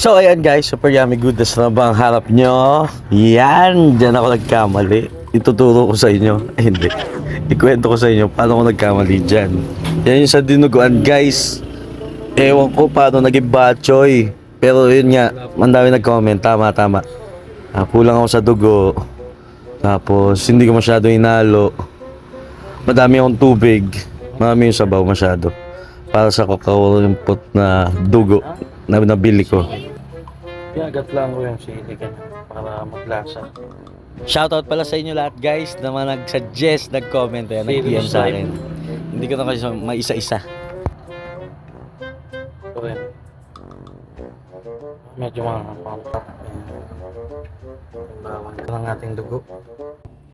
So ayan guys, super yummy goodness na ba ang harap nyo? Yan, dyan ako nagkamali. Ituturo ko sa inyo. Ay, hindi. Ikwento ko sa inyo paano ako nagkamali dyan. Yan yung sa dinuguan guys. Ewan ko paano naging batchoy. Pero yun nga, mandami nag-comment. Tama. Kulang ako sa dugo. Tapos hindi ko masyado inalo. Madami akong tubig. Marami yung sabaw masyado. Para sa kakaulimpot na dugo na nabili ko. Pinagat lang ko yung sili para maglasa. Shoutout pala sa inyo lahat guys na mga nag-suggest, nag-comment, nag-PM sa akin. Hindi ko na kasi maisa-isa. Ito rin. Medyo mga pang-top. Ito ng ating dugo.